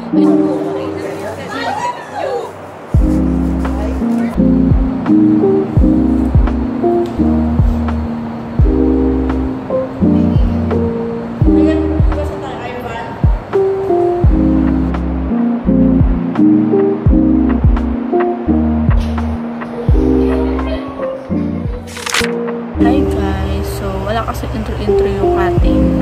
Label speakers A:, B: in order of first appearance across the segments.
A: Hi guys! So, wala kasi intro yung ating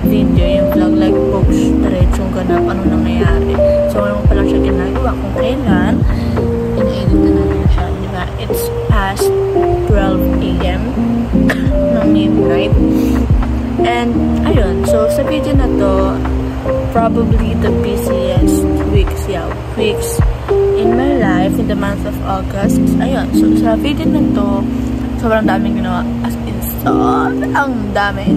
A: video, yung vlog, like post diretsong ganap, ano nangyayari. So, wala mo pala siya ginagawa kung kailan. Ina-edit na natin siya, diba? It's past 12 AM ng midnight. And, ayun. So, sa video na to, probably the busiest weeks in my life in the month of August. Ayun. So, sa video na to, sobrang daming ginawa. As in, sobrang dami.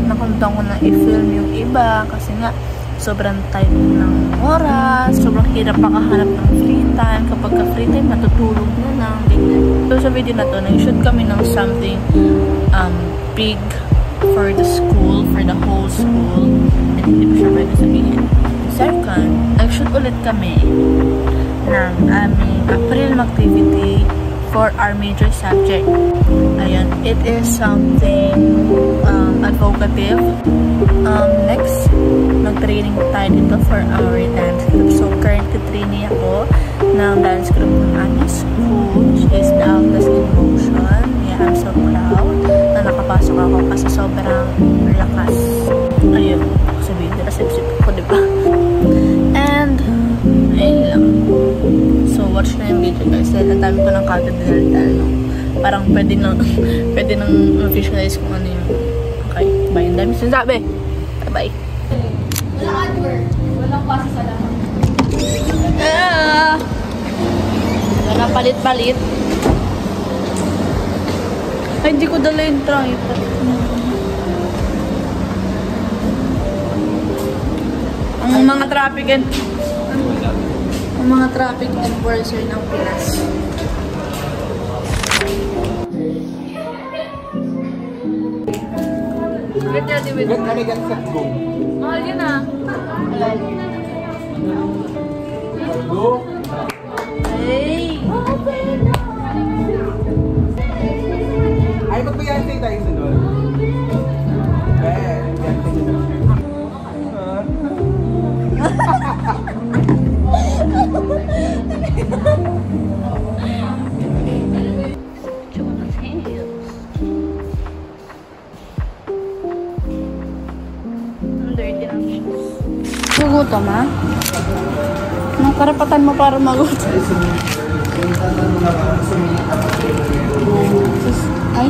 A: Nakalimutan ko na i-film yung iba kasi nga, sobrang tight ng oras. Sobrang hirap makahanap ng free time. Kapag ka-free time, natutulog na lang. Ganyan. So, sa video na to, nag-shoot kami ng something big for the school, for the whole school. And hindi ko siya pwede sabihin. Second, nag-shoot ulit kami ng aming April activity for our major subject. Ayun, it is something advocative. Next, mag-training tayo dito for our dance group. So, currently training ako ng dance group ng aming school, which is the Atlas in Motion. Yeah, I'm so proud na nakapasok ako kasi sobrang lakas. Ayun, sa video, nasip-sip ko, diba? And, ayun lang. So, watch na yung video guys. Ang dami ko ng kagad dinalitan, no? Parang pwede nang visualize kung ano yung... Okay, bye. Ang dami sinasabi. Bye.
B: Walang adword. Walang klase sa lahat.
A: Walang palit-palit. Ay, hindi ko dala yung tripod. Ang mga traffic enforcer ng Pinas. Ganyan din with mahal yun ah. Hey!
C: Ay, magbayante tayo sa doon.
A: Gugutom ha? Anong karapatan mo para magutom? Ay?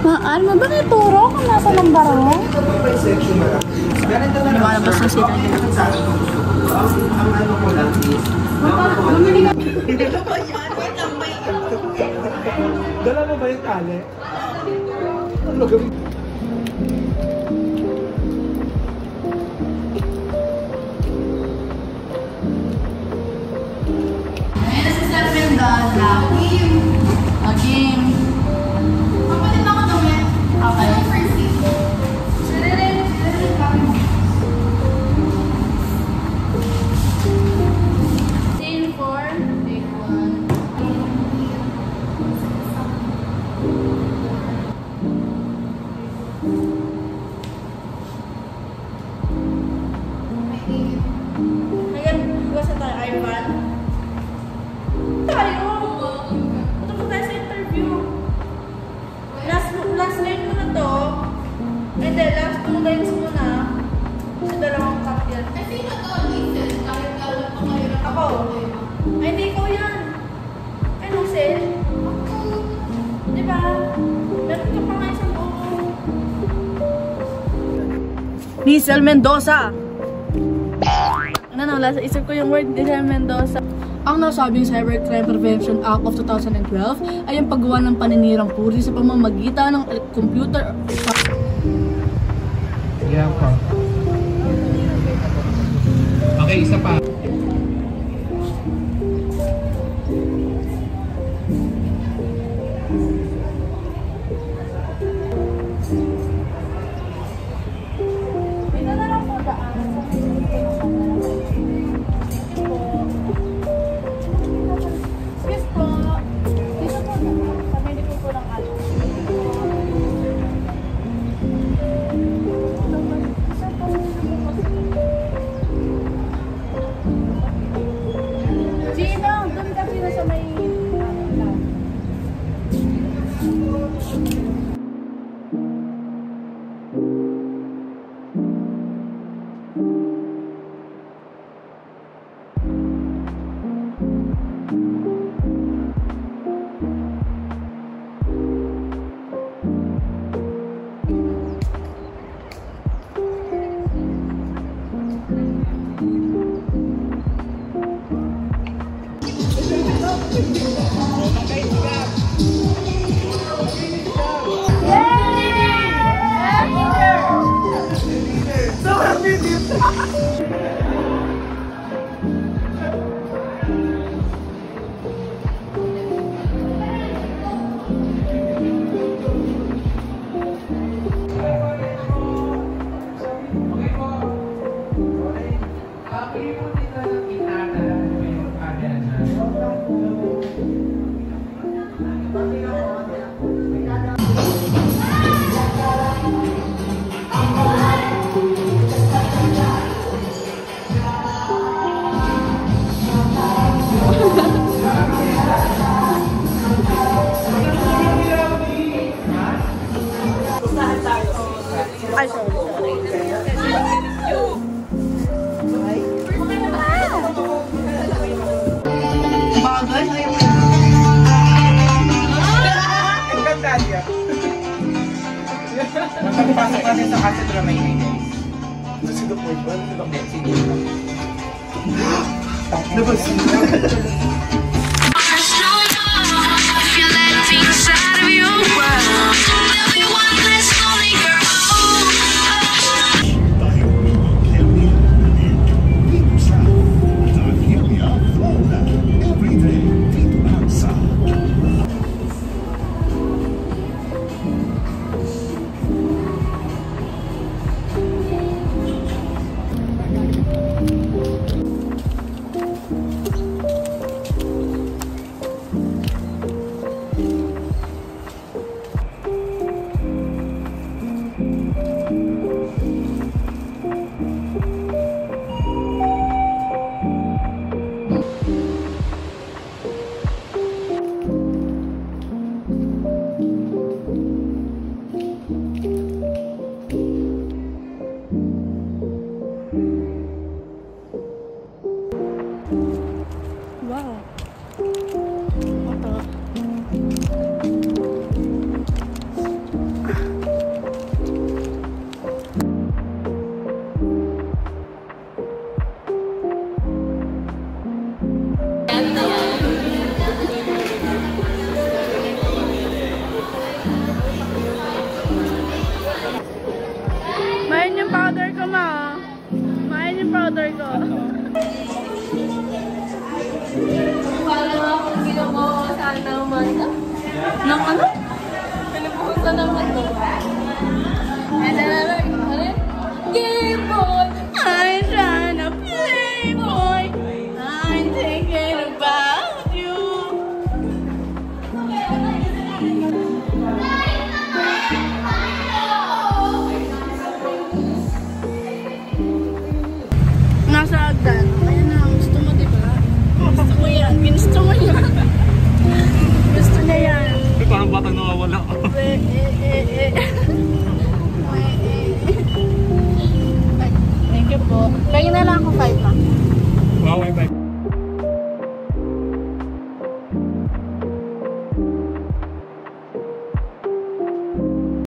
A: Maan mo ba ituro kung nasa lambar mo? Lumalabas na sila.
C: Dala mo ba yung tali? Ano gawin?
B: This is not been done now.
A: Kim.
B: Papalit ako naman.
A: Okay.
B: Scene 4. Take 1.
A: Ngayon, iwas na tayo, Ivan. Tayo! Punta po tayo sa interview. Last line mo na to. Hindi, last 2 lines mo na. Kasi dalawang cut yan.
B: Kasi nag-listen. Kahit alam pa kayo na
A: Ako? Ay, hindi ko yan. Ano, Sel? Diba? Meron ka pa nga isang buo. Diesel Mendoza! Ano, nasa isip ko yung word Diesel Mendoza. Ang nasabing Cybercrime Prevention Act of 2012 ay ang paggawa ng paninirang puri sa pamamagitan ng computer.
C: Yan pa. Okay, isa pa.
A: Ay, sorry. Bagay?
D: Ang ganda niya. Magpapasok kami sa Cathedral Maynay, guys.
C: Si The Point ba?
D: Hindi, sige.
C: Labas.
A: Wow. Ito. Main yung powder ko, ma. Main yung powder ko.
B: Parang ako kinukuha naman.
A: Nang ano?
B: Kinukuha naman to. Game boy!
A: I'm trying to play, boy. I'm thinking about you. Nasa agdan. Ayan na, gusto mo, diba? Gusto mo yan. Ginusto mo yan. Gusto niya yan.
C: Parang batang nakawala.
A: Ay, thank you po. Kaya na lang ako 5 pa.
C: Wow, bye.